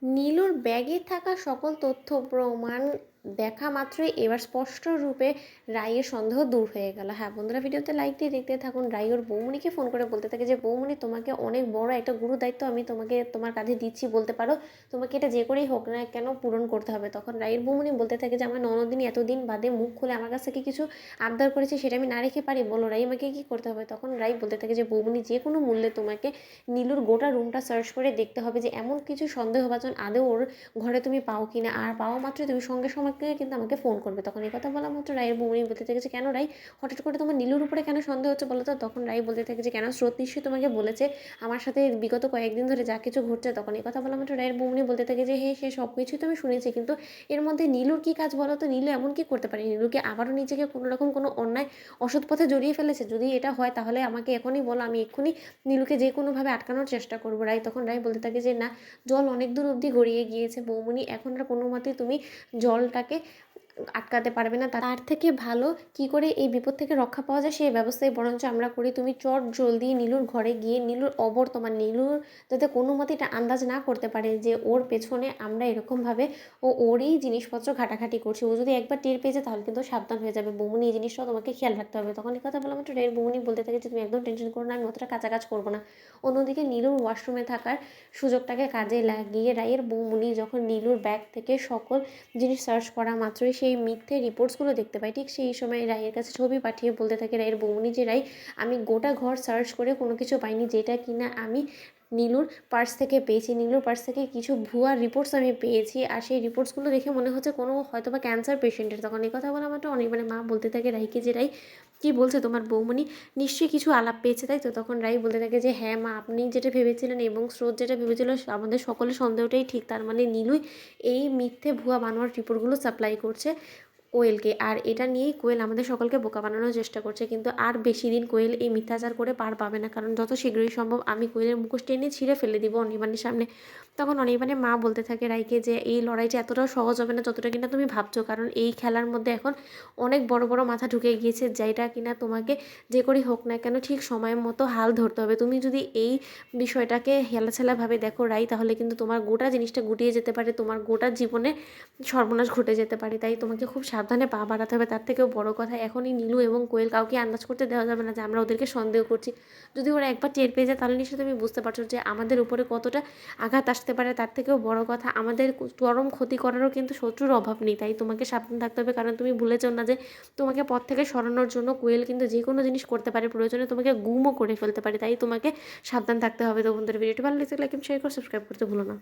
নীলুর ব্যাগে থাকা সকল তথ্য প্রমাণ দেখা মাত্রই এবার স্পষ্ট রূপে রাইয়ের সন্দেহ দূর হয়ে গেল। হ্যাঁ বন্ধুরা, ভিডিওতে লাইক দিয়ে দেখতে থাকুন। রাই ওর বৌমনিকে ফোন করে বলতে থাকে যে বৌমনি, তোমাকে অনেক বড় একটা গুরু দায়িত্ব আমি তোমার কাঁধে দিচ্ছি, বলতে পারো তোমাকে এটা যে করেই হোক না কেন পূরণ করতে হবে। তখন রাইয়ের বৌমনি বলতে থাকে যে আমার ননদিনী এতদিন বাদে মুখ খুলে আমার কাছ থেকে কিছু আবদার করেছে, সেটা আমি না রেখে পারি? বলো রাই, আমাকে কী করতে হবে? তখন রাই বলতে থাকে যে বৌমনি, যে কোনো মূল্যে তোমাকে নীলুর গোটা রুমটা সার্চ করে দেখতে হবে যে এমন কিছু সন্দেহভাজন আদৌ ওর ঘরে তুমি পাও কিনা, আর পাওয়া মাত্রই তুমি সঙ্গে সঙ্গে কিন্তু আমাকে ফোন করবে। তখন এই কথা বলা মাত্র রায়ের বৌমনি বলতে থাকে যে কেন রাই, হঠাৎ করে তোমার নীলুর উপরে কেন সন্দেহ হচ্ছে বলো তো? তখন রাই বলতে থাকে যে কেন, স্রোত নিশ্চয়ই তোমাকে বলেছে আমার সাথে বিগত কয়েকদিন ধরে যা কিছু ঘটছে। তখন এই কথা বলা মাত্র রায়ের বৌমনি বলতে থাকে যে হ্যাঁ, সে সব কিছুই তো আমি শুনেছি, কিন্তু এর মধ্যে নীলুর কী কাজ বলো তো? নীলু এমন কি করতে পারে? নীলুকে আবারও নিজেকে কোনো রকম কোনো অন্যায় অসৎ পথে জড়িয়ে ফেলেছে? যদি এটা হয় তাহলে আমাকে এখনই বলো, আমি এক্ষুনি নীলুকে যে কোনোভাবে আটকানোর চেষ্টা করবো। রাই তখন রাই বলতে থাকে যে না, জল অনেক দূর অবধি গড়িয়ে গিয়েছে বৌমনি, এখন আর কোনো মতেই তুমি জলটাকে আটকাতে পারবে না। তার থেকে ভালো কি করে এই বিপদ থেকে রক্ষা পাওয়া যায় সেই ব্যবস্থাই বরঞ্চ আমরা করি। তুমি চট জলদি নীলুর ঘরে গিয়ে নীলুর অবর্তমান, নীলুর যাতে কোনো মতে এটা আন্দাজ না করতে পারে যে ওর পেছনে আমরা এরকমভাবে ওরই জিনিসপত্র ঘাটাঘাটি করছি। ও যদি একবার টের পেয়ে যায় তাহলে কিন্তু সাবধান হয়ে যাবে। বৌমনি, এই জিনিসটাও তোমাকে খেয়াল রাখতে হবে। তখন এই কথা বলা মাত্র রায়ের বৌমনি বলতে থাকে যে তুমি একদম টেনশন করো না, আমি অতটা কাজ করবো না। অন্যদিকে নীলুর ওয়াশরুমে থাকার সুযোগটাকে কাজে লাগিয়ে রায়ের বৌমনি যখন নীলুর ব্যাগ থেকে সকল জিনিস সার্চ করা মাত্রই সেই মিথ্যে রিপোর্টসগুলো দেখতে পাই, ঠিক সেই সময় রায়ের কাছে ছবি পাঠিয়ে বলতে থাকে রায়ের বৌমনি যে রাই, আমি গোটা ঘর সার্চ করে কোনো কিছু পাইনি, যেটা কিনা আমি নীলুর পার্স থেকে পেয়েছি। নীলুর পার্স থেকে কিছু ভুয়া রিপোর্টস আমি পেয়েছি, আর সেই রিপোর্টসগুলো দেখে মনে হচ্ছে কোনো হয়তো বা ক্যান্সার পেশেন্টের। তখন এই কথা বলা মাত্র অনেক মা বলতে থাকে রাইকে যে রাই, কী বলছে তোমার বৌমনি, নিশ্চয়ই কিছু আলাপ পেয়েছে তাই তো? তখন রাই বলতে থাকে যে হ্যাঁ মা, আপনি যেটা ভেবেছিলেন এবং স্রোত যেটা ভেবেছিল আমাদের সকলের সন্দেহটাই ঠিক। তার মানে নীলুই এই মিথ্যে ভুয়া বানোয়ার রিপোর্টগুলো সাপ্লাই করছে কোয়েলকে, আর এটা নিয়েই কোয়েল আমাদের সকলকে বোকা বানানোর চেষ্টা করছে। কিন্তু আর বেশি দিন কোয়েল এই মিথ্যাচার করে পার পাবে না, কারণ যত শীঘ্রই সম্ভব আমি কোয়েলের মুখোশ টেনে ছিঁড়ে ফেলে দিব অনির্বাণের সামনে। তখন অনির্বাণের মা বলতে থাকে রাইকে যে এই লড়াইটা এতটাও সহজ হবে না যতটা কিনা তুমি ভাবছো, কারণ এই খেলার মধ্যে এখন অনেক বড় বড় মাথা ঢুকে গিয়েছে, যেটা কিনা তোমাকে যে করেই হোক না কেন ঠিক সময় মতো হাল ধরতে হবে। তুমি যদি এই বিষয়টাকে হেলাছেলাভাবে দেখো রাই, তাহলে কিন্তু তোমার গোটা জিনিসটা গুটিয়ে যেতে পারে, তোমার গোটা জীবনে সর্বনাশ ঘটে যেতে পারে। তাই তোমাকে খুব সাবধানে পা বাড়াতে হবে। তার থেকেও বড় কথা, এখনই নীলু এবং কোয়েল কাউকে আন্দাজ করতে দেওয়া যাবে না যে আমরা ওদেরকে সন্দেহ করছি। যদি ওরা একবার টের পেয়ে যায় তাহলে নিশ্চয়ই তুমি বুঝতে পারছো যে আমাদের উপরে কতটা আঘাত আসতে পারে। তার থেকেও বড় কথা, আমাদের চরম ক্ষতি করারও কিন্তু শত্রুর অভাব নেই। তাই তোমাকে সাবধান থাকতে হবে, কারণ তুমি ভুলে যাও না যে তোমাকে পথ থেকে সরানোর জন্য কোয়েল কিন্তু যে কোনো জিনিস করতে পারে, প্রয়োজনে তোমাকে গুমও করে ফেলতে পারে। তাই তোমাকে সাবধান থাকতে হবে। তো বন্ধুদের ভিডিওটি ভালো লাগলে লাইক শেয়ার করে সাবস্ক্রাইব করতে ভুলো না।